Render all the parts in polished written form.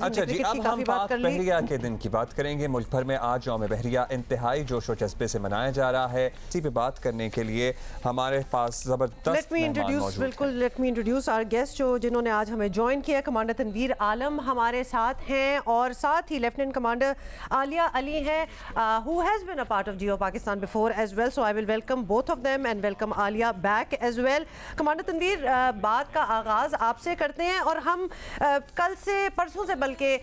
آج اچھا جی، اب ہم پاک بحریہ کے دن کی بات کریں گے. ملک بھر میں آج یوم بحریہ انتہائی جوش و جذبے سے منایا جا رہا ہے. اسی پہ بات کرنے کے لیے ہمارے پاس زبردست مہمان موجود ہیں. لیٹ می انٹروڈیوس آور گیسٹ جنہوں نے آج ہمیں جوائن کیا. کمانڈر تنویر عالم ہمارے ساتھ ہیں اور ساتھ ہی لیفٹیننٹ کمانڈر عالیہ علی ہیں who has been a part of Geo Pakistan before as well, so I will welcome both of them and welcome Alia back as well. Commander Tanveer, بات کا آغاز آپ سے کرتے ہیں اور ہم کل سے پرسوں سے بلکہ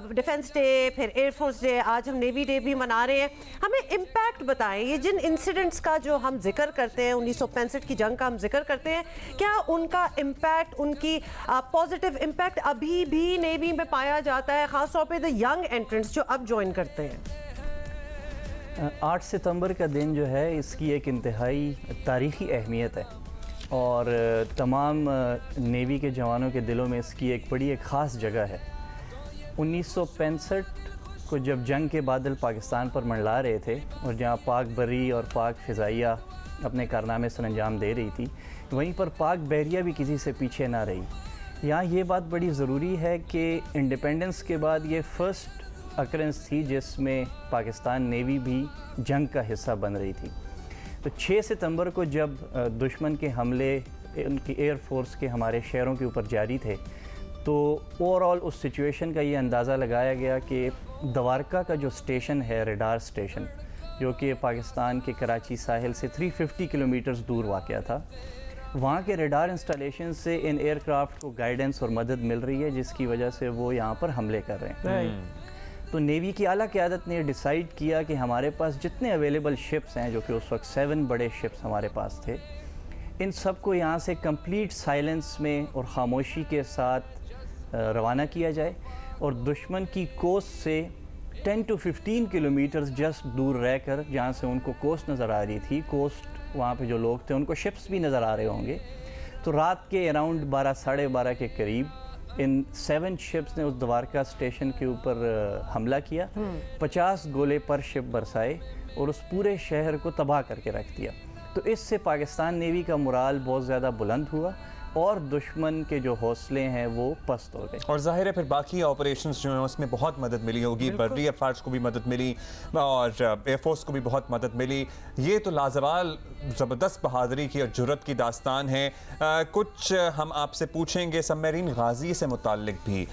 ڈیفنس ڈے، پھر ایئر فورس ڈے، آج ہم نیوی ڈے بھی منا رہے ہیں. ہمیں امپیکٹ بتائیں، یہ جن انسیڈنٹس کا جو ہم ذکر کرتے ہیں، 1965 کی جنگ کا ہم ذکر کرتے ہیں، کیا ان کا امپیکٹ، ان کی پازیٹیو امپیکٹ ابھی بھی نیوی میں پایا جاتا ہے، خاص طور پہ دا ینگ انٹرنٹس جو اب جوائن کرتے ہیں؟ 8 ستمبر کا دن جو ہے اس کی ایک انتہائی تاریخی اہمیت ہے اور تمام نیوی کے جوانوں کے دلوں میں اس کی ایک بڑی ایک خاص جگہ ہے. 1965 کو جب جنگ کے بادل پاکستان پر منڈلا رہے تھے اور جہاں پاک بری اور پاک فضائیہ اپنے کارنامے سر انجام دے رہی تھی، وہیں پر پاک بحریہ بھی کسی سے پیچھے نہ رہی. یہاں یہ بات بڑی ضروری ہے کہ انڈیپینڈنس کے بعد یہ فرسٹ اکرنس تھی جس میں پاکستان نیوی بھی جنگ کا حصہ بن رہی تھی. تو 6 ستمبر کو جب دشمن کے حملے ان کی ایئر فورس کے ہمارے شہروں کے اوپر جاری تھے، تو اوور آل اس سچویشن کا یہ اندازہ لگایا گیا کہ دوارکا کا جو اسٹیشن ہے، ریڈار اسٹیشن، جو کہ پاکستان کے کراچی ساحل سے 350 کلومیٹرز دور واقع تھا، وہاں کے ریڈار انسٹالیشن سے ان ایئر کرافٹ کو گائیڈنس اور مدد مل رہی ہے، جس کی وجہ سے وہ یہاں پر حملے کر رہے ہیں. تو نیوی کی اعلیٰ قیادت نے ڈیسائیڈ کیا کہ ہمارے پاس جتنے اویلیبل شپس ہیں، جو کہ اس وقت 7 بڑے شپس ہمارے پاس تھے، ان سب کو یہاں سے کمپلیٹ سائلنس میں اور خاموشی کے ساتھ روانہ کیا جائے اور دشمن کی کوسٹ سے 10 to 15 کلومیٹرز جسٹ دور رہ کر، جہاں سے ان کو کوسٹ نظر آ رہی تھی، کوسٹ وہاں پہ جو لوگ تھے ان کو شپس بھی نظر آ رہے ہوں گے، تو رات کے اراؤنڈ 12 ساڑھے 12 کے قریب ان 7 شپس نے اس دوارکا اسٹیشن کے اوپر حملہ کیا. 50 گولے پر شپ برسائے اور اس پورے شہر کو تباہ کر کے رکھ دیا. تو اس سے پاکستان نیوی کا مورال بہت زیادہ بلند ہوا اور دشمن کے جو حوصلے ہیں وہ پست ہو گئے. اور ظاہر ہے پھر باقی آپریشنز جو ہیں اس میں بہت مدد ملی ہوگی. بحری افواج کو بھی مدد ملی اور ایئر فورس کو بھی بہت مدد ملی. یہ تو لازوال زبردست بہادری کی اور جرت کی داستان ہے. کچھ ہم آپ سے پوچھیں گے سب میرین غازی سے متعلق بھی.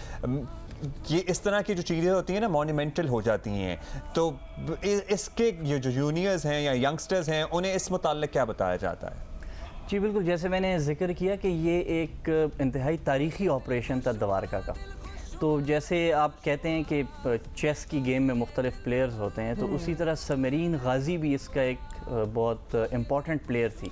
یہ اس طرح کی جو چیزیں ہوتی ہیں نا، مونیمنٹل ہو جاتی ہیں، تو اس کے یہ جو جونیئرز ہیں یا ینگسٹرز ہیں انہیں اس متعلق کیا بتایا جاتا ہے؟ جی بالکل، جیسے میں نے ذکر کیا کہ یہ ایک انتہائی تاریخی آپریشن تھا دوارکا کا. تو جیسے آپ کہتے ہیں کہ چیس کی گیم میں مختلف پلیئرز ہوتے ہیں، تو اسی طرح سبمرین غازی بھی اس کا ایک بہت امپورٹنٹ پلیئر تھی.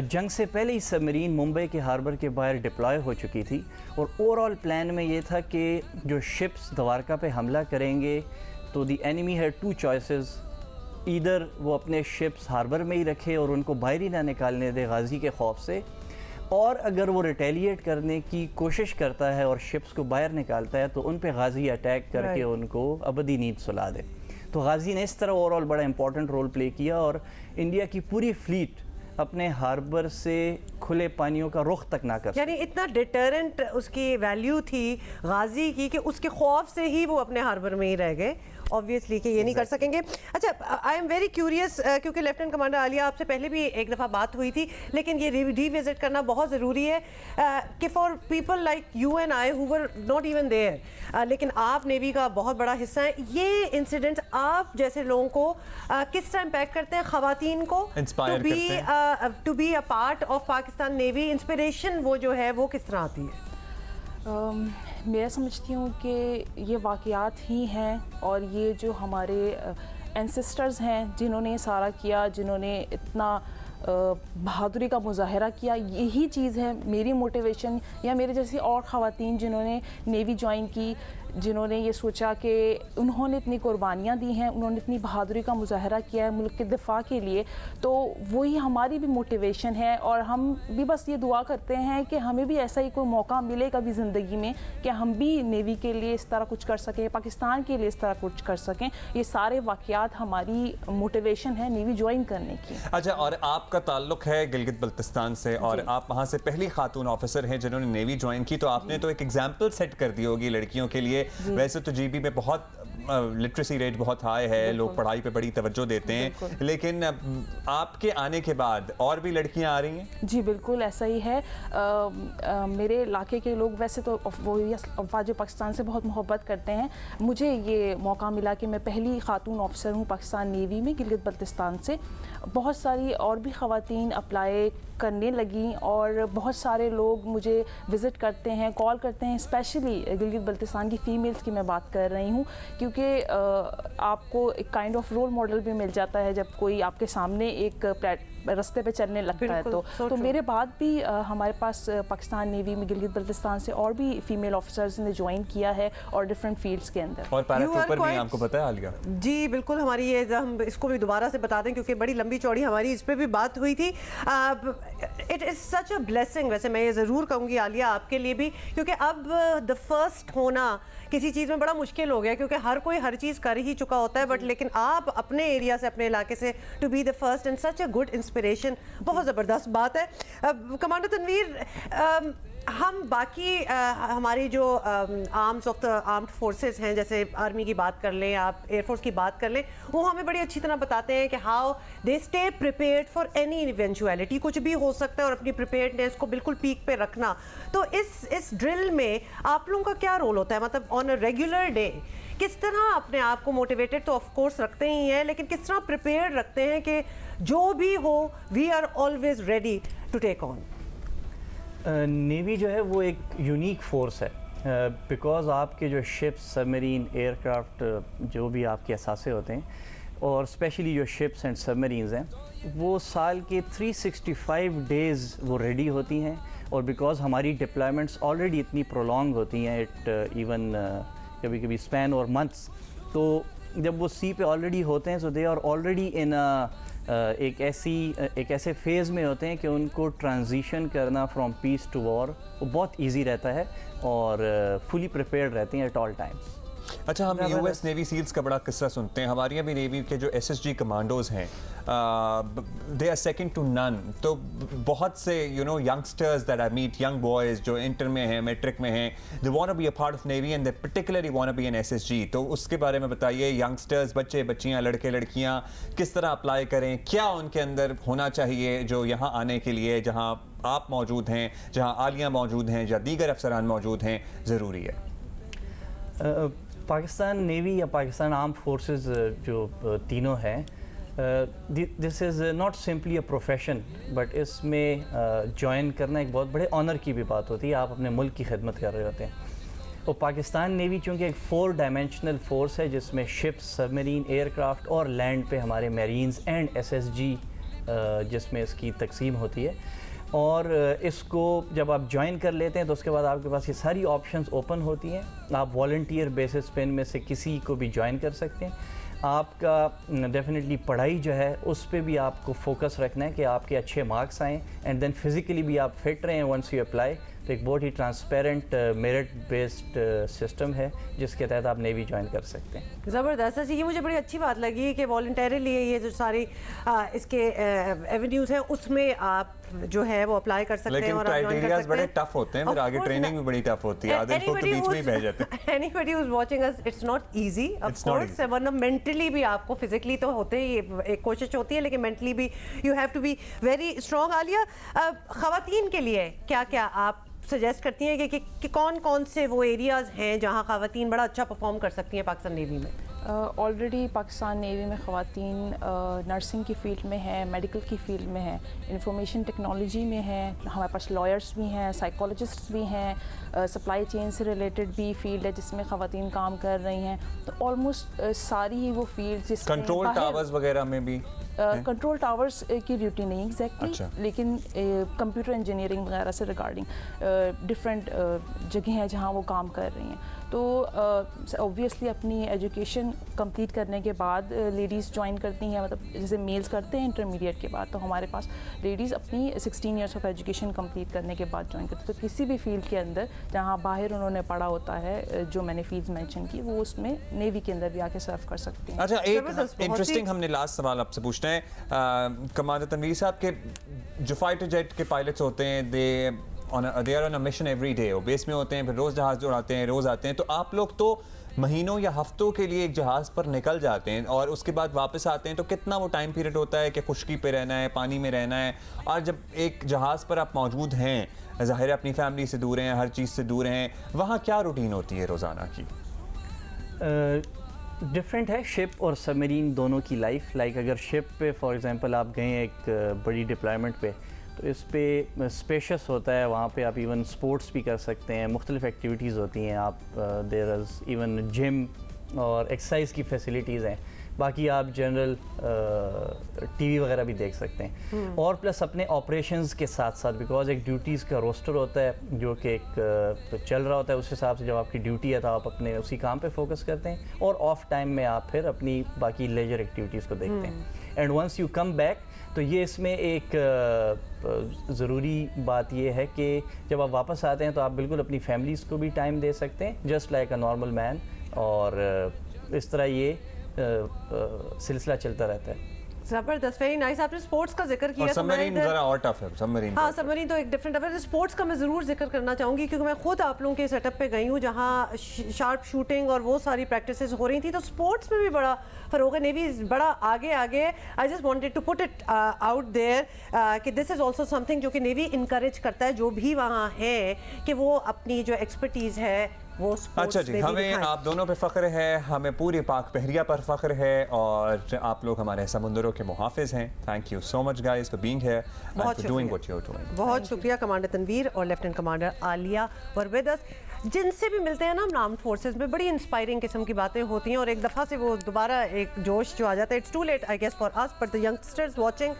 جنگ سے پہلے ہی سبمرین ممبئی کے ہاربر کے باہر ڈپلوائے ہو چکی تھی اور اوور آل پلان میں یہ تھا کہ جو شپس دوارکا پہ حملہ کریں گے تو the enemy had 2 choices. Either وہ اپنے شپس ہاربر میں ہی رکھے اور ان کو باہر ہی نہ نکالنے دے غازی کے خوف سے، اور اگر وہ ریٹیلیٹ کرنے کی کوشش کرتا ہے اور شپس کو باہر نکالتا ہے تو ان پہ غازی اٹیک کر کے ان کو ابدی نیند سلا دے. تو غازی نے اس طرح اوور آل بڑا امپورٹنٹ رول پلے کیا اور انڈیا کی پوری فلیٹ اپنے ہاربر سے کھلے پانیوں کا رخ تک نہ کر سکے. یعنی اتنا ڈیٹرنٹ اس کی ویلیو تھی غازی کی کہ اس کے خوف سے ہی وہ اپنے ہاربر میں ہی رہ گئے. obviously کہ یہ نہیں کر سکیں گے. اچھا، آئی ایم ویری کیوریس کیونکہ لیفٹیننٹ کمانڈر عالیہ آپ سے پہلے بھی ایک دفعہ بات ہوئی تھی، لیکن یہ ری وزٹ کرنا بہت ضروری ہے کہ for people like you and I who were not even there, لیکن آپ نیوی کا بہت بڑا حصہ ہیں. یہ انسیڈنٹ آپ جیسے لوگوں کو کس طرح امپیکٹ کرتے ہیں، خواتین کو to be a part of Pakistan navy? Inspiration وہ جو ہے وہ کس طرح آتی ہے؟ میں سمجھتی ہوں کہ یہ واقعات ہی ہیں اور یہ جو ہمارے اینسسٹرز ہیں جنہوں نے سارا کیا، جنہوں نے اتنا بہادری کا مظاہرہ کیا، یہی چیز ہے میری موٹیویشن، یا میرے جیسی اور خواتین جنہوں نے نیوی جوائن کی، جنہوں نے یہ سوچا کہ انہوں نے اتنی قربانیاں دی ہیں، انہوں نے اتنی بہادری کا مظاہرہ کیا ہے ملک کے دفاع کے لیے، تو وہی ہماری بھی موٹیویشن ہے. اور ہم بھی بس یہ دعا کرتے ہیں کہ ہمیں بھی ایسا ہی کوئی موقع ملے کبھی زندگی میں کہ ہم بھی نیوی کے لیے اس طرح کچھ کر سکیں، پاکستان کے لیے اس طرح کچھ کر سکیں. یہ سارے واقعات ہماری موٹیویشن ہے نیوی جوائن کرنے کی. اچھا، اور آپ آپ کا تعلق ہے گلگت بلتستان سے اور آپ وہاں سے پہلی خاتون آفیسر ہیں جنہوں نے نیوی جوائن کی, تو آپ نے تو ایک ایگزامپل سیٹ کر دی ہوگی لڑکیوں کے لیے. ویسے تو جی بی میں بہت لٹریسی ریٹ بہت ہائی ہے, لوگ پڑھائی پہ بڑی توجہ دیتے ہیں, لیکن آپ کے آنے کے بعد اور بھی لڑکیاں آ رہی ہیں؟ جی بالکل ایسا ہی ہے. میرے علاقے کے لوگ ویسے تو افواج پاکستان سے بہت محبت کرتے ہیں. مجھے یہ موقع ملا کہ میں پہلی خاتون آفیسر ہوں پاکستان نیوی میں گلگت بلتستان سے. بہت ساری اور بھی خواتین اپلائی کرنے لگیں اور بہت سارے لوگ مجھے وزٹ کرتے ہیں, کال کرتے ہیں. اسپیشلی گلگت بلتستان کی فیمیلز کی میں بات کر رہی ہوں, کیونکہ آپ کو ایک کائنڈ آف رول ماڈل بھی مل جاتا ہے جب کوئی آپ کے سامنے ایک رستے پہ چلنے لگتا ہے. تو میرے بعد بھی ہمارے پاس پاکستان نیوی میں گلگت بلتستان سے اور بھی فیمیل آفیسرز نے جوائن کیا ہے اور ڈفرینٹ فیلڈس کے اندر. اور پیراٹروپر بھی آپ کو پتہ ہے عالیہ؟ جی بالکل, ہماری یہ ہم اس کو بھی دوبارہ سے بتا دیں کیونکہ بڑی لمبی چوڑی ہماری اس پہ بھی بات ہوئی تھی. It is such a blessing, ویسے میں یہ ضرور کہوں گی عالیہ آپ کے لیے بھی, کیونکہ اب دا فرسٹ ہونا کسی چیز میں بڑا مشکل ہو گیا کیونکہ ہر کوئی ہر چیز کر ہی چکا ہوتا ہے, بٹ لیکن آپ اپنے ایریا سے اپنے علاقے سے to be the first and such a good inspiration, بہت زبردست بات ہے. کمانڈر تنویر, ہم باقی ہماری جو arms of the armed forces ہیں, جیسے آرمی کی بات کر لیں, آپ ایئر فورس کی بات کر لیں, وہ ہمیں بڑی اچھی طرح بتاتے ہیں کہ how they stay prepared for any eventuality, کچھ بھی ہو سکتا ہے, اور اپنی پریپیئرڈنیس کو بالکل پیک پہ رکھنا. تو اس ڈرل میں آپ لوگوں کا کیا رول ہوتا ہے, مطلب آن اے ریگولر ڈے کس طرح اپنے آپ کو موٹیویٹڈ تو آف کورس رکھتے ہی ہیں, لیکن کس طرح پریپیئرڈ رکھتے ہیں کہ جو بھی ہو we are always ready to take on? Navy جو ہے وہ ایک یونیک فورس ہے, بیکاز آپ کے جو شپس, سبمرین, ایئر کرافٹ, جو بھی آپ کے اثاثے ہوتے ہیں, اور اسپیشلی جو شپس اینڈ سبمرینز ہیں, وہ سال کے 365 ڈیز وہ ریڈی ہوتی ہیں. اور بیکاز ہماری ڈپلائمنٹس آلریڈی اتنی پرولونگ ہوتی ہیں, اٹ ایون کبھی کبھی اسپین اور منتھس, تو جب وہ سی پہ آلریڈی ہوتے ہیں, سو دے آر آلریڈی ان ایک ایسے فیز میں ہوتے ہیں کہ ان کو ٹرانزیشن کرنا فرام پیس ٹو وار وہ بہت ایزی رہتا ہے, اور فلی پریپیئرڈ رہتے ہیں ایٹ آل ٹائمس. اچھا, ہم یو ایس نیوی سیلز کا بڑا قصہ سنتے ہیں. ہمارے یہاں بھی نیوی کے جو ایس ایس جی کمانڈوز ہیں, دے آر سیکنڈ ٹو نن. تو بہت سے youngsters that I met, young boys جو انٹر میں ہیں, میٹرک میں ہیں, they want to be a part of navy and they particularly want to be an S S G. تو اس کے بارے میں بتائیے, ینگسٹرز, بچے بچیاں, لڑکے لڑکیاں کس طرح اپلائی کریں, کیا ان کے اندر ہونا چاہیے جو یہاں آنے کے لیے, جہاں آپ موجود ہیں, جہاں عالیہ موجود ہیں, یا دیگر افسران موجود ہیں, ضروری ہے؟ پاکستان نیوی یا پاکستان آرم فورسز جو تینوں ہیں, this is not simply a profession, but اس میں جوائن کرنا ایک بہت بڑے آنر کی بھی بات ہوتی ہے. آپ اپنے ملک کی خدمت کر رہے ہوتے ہیں. اور پاکستان نیوی چونکہ ایک 4 ڈائمینشنل فورس ہے, جس میں شپس, سبمرین, ایئر کرافٹ اور لینڈ پہ ہمارے marines and S S G, جس میں اس کی تقسیم ہوتی ہے. اور اس کو جب آپ جوائن کر لیتے ہیں تو اس کے بعد آپ کے پاس یہ ساری آپشنز اوپن ہوتی ہیں. آپ والنٹیئر بیسس پہ ان میں سے کسی کو بھی جوائن کر سکتے ہیں. آپ کا ڈیفینیٹلی پڑھائی جو ہے اس پہ بھی آپ کو فوکس رکھنا ہے کہ آپ کے اچھے مارکس آئیں, اینڈ دین فزیکلی بھی آپ فٹ رہیں ونس یو اپلائی. تو ایک بہت ہی ٹرانسپیرنٹ میرٹ بیسڈ سسٹم ہے جس کے تحت آپ نیوی جوائن کر سکتے ہیں. زبردست. جی, یہ مجھے بڑی اچھی بات لگی کہ والنٹیرلی یہ جو ساری اس کے ایونیوز ہیں اس میں آپ جو ہے وہ اپلائی کر سکتے ہیں, اور آپ جوائن کر سکتے ہیں. بڑے ٹف ہوتے ہیں, پھر آگے ٹریننگ بھی بڑی ٹف ہوتی ہے, آدھے لوگ تو بیچ میں ہی بہ جاتے ہیں. Anybody who's watching us, it's not easy, of course. ورنہ مینٹلی بھی آپ کو, فزیکلی تو ہوتے ہی ایک کوشش ہوتی ہے, لیکن مینٹلی بھی you have to be very strong. عالیہ, خواتین کے لیے کیا کیا آپ سجیسٹ کرتی ہیں کہ کون کون سے وہ ایریاز ہیں جہاں خواتین بڑا اچھا پرفارم کر سکتی ہیں پاکستان نیوی میں؟ آلریڈی پاکستان نیوی میں خواتین نرسنگ کی فیلڈ میں ہیں, میڈیکل کی فیلڈ میں ہیں, انفارمیشن ٹیکنالوجی میں ہیں, ہمارے پاس لائرس بھی ہیں, سائیکالوجسٹ بھی ہیں, سپلائی چین سے ریلیٹڈ بھی فیلڈ ہے جس میں خواتین کام کر رہی ہیں. تو آلموسٹ ساری ہی وہ فیلڈ جس میں کنٹرول ٹاورز وغیرہ میں بھی کنٹرول ٹاورس کی ڈیوٹی نہیں ایگزیکٹلی, لیکن کمپیوٹر انجینئرنگ وغیرہ سے ریگارڈنگ ڈفرینٹ جگہیں ہیں جہاں وہ کام کر رہی ہیں. تو اوبویسلی اپنی ایجوکیشن کمپلیٹ کرنے کے بعد لیڈیز جوائن کرتی ہیں, مطلب جیسے میلز کرتے ہیں انٹرمیڈیٹ کے بعد, تو ہمارے پاس لیڈیز اپنی 16 ایئرس آف ایجوکیشن کمپلیٹ کرنے کے بعد جوائن کرتی ہیں. تو کسی بھی فیلڈ کے اندر جہاں باہر انہوں نے پڑھا ہوتا ہے, جو میں نے فیلڈز مینشن کی, وہ اس میں نیوی کے اندر بھی آ کے سرو کر سکتے ہیں. اچھا, ایک انٹرسٹنگ ہم نے لاسٹ سوال آپ سے پوچھتے ہیں جائیں. کمانڈر تنویر صاحب کے جو فائٹر جیٹ کے پائلٹس ہوتے ہیں they are on a mission every day. وہ بیس میں ہوتے ہیں, پھر روز جہاز اڑاتے ہیں, روز آتے ہیں. تو آپ لوگ تو مہینوں یا ہفتوں کے لیے ایک جہاز پر نکل جاتے ہیں اور اس کے بعد واپس آتے ہیں, تو کتنا وہ ٹائم پیریڈ ہوتا ہے کہ خشکی پہ رہنا ہے, پانی میں رہنا ہے؟ اور جب ایک جہاز پر آپ موجود ہیں, ظاہر ہے اپنی فیملی سے دور ہیں, ہر چیز سے دور ہیں, وہاں کیا روٹین ہوتی ہے روزانہ کی؟ ڈفرینٹ ہے شپ اور سب مرین دونوں کی لائف. لائک اگر شپ پہ فار ایگزامپل آپ گئے ہیں ایک بڑی ڈپلائمنٹ پہ, تو اس پہ اسپیشس ہوتا ہے, وہاں پہ آپ ایون سپورٹس بھی کر سکتے ہیں, مختلف ایکٹیویٹیز ہوتی ہیں. آپ دیر از ایون جم اور ایکسرسائز کی فیسلٹیز ہیں. باقی آپ جنرل ٹی وی وغیرہ بھی دیکھ سکتے ہیں. اور پلس اپنے آپریشنز کے ساتھ ساتھ, بیکاز ایک ڈیوٹیز کا روسٹر ہوتا ہے جو کہ ایک چل رہا ہوتا ہے, اس حساب سے جب آپ کی ڈیوٹی ہے تو آپ اپنے اسی کام پہ فوکس کرتے ہیں, اور آف ٹائم میں آپ پھر اپنی باقی لیجر ایکٹیویٹیز کو دیکھتے ہیں. And once you come back, تو یہ اس میں ایک ضروری بات یہ ہے کہ جب آپ واپس آتے ہیں تو آپ بالکل اپنی فیملیز کو بھی ٹائم دے سکتے ہیں, جسٹ لائک اے نارمل مین. اور اس طرح یہ سلسلہ چلتا رہتا ہے. زبردست, ویری نائس. آپ نے اسپورٹس کا ذکر کیا, سب مرین ذرا اور ٹف ہے. سب مرین, ہاں سب مرین تو ایک ڈفرینٹ ہے. اسپورٹس کا میں ضرور ذکر کرنا چاہوں گی کیونکہ میں خود آپ لوگوں کے سیٹ اپ پہ گئی ہوں جہاں شارپ شوٹنگ اور وہ ساری پریکٹسز ہو رہی تھیں. تو اسپورٹس میں بھی بڑا فروغ ہے, نیوی بڑا آگے. I just wanted to put it out there کہ this is also some thing جو کہ نیوی انکریج کرتا ہے جو بھی وہاں ہیں کہ وہ اپنی جو ایکسپرٹیز ہے وہ اچھا جی, ہمیں آپ دونوں پہ فخر ہے, ہمیں پوری پاک بحریہ پر فخر ہے, اور آپ لوگ ہمارے سمندروں کے محافظ ہیں. Thank you so much guys for being here and for doing what you are doing. بہت شکریہ کمانڈر تنویر اور lieutenant commander Aliya were with us, جن سے بھی ملتے ہیں نا ہم آرمڈ فورسز میں, بڑی انسپائرنگ قسم کی باتیں ہوتی ہیں اور ایک دفعہ سے وہ دوبارہ ایک جوش جو آ جاتا ہے. It's too late I guess for us, but the youngsters watching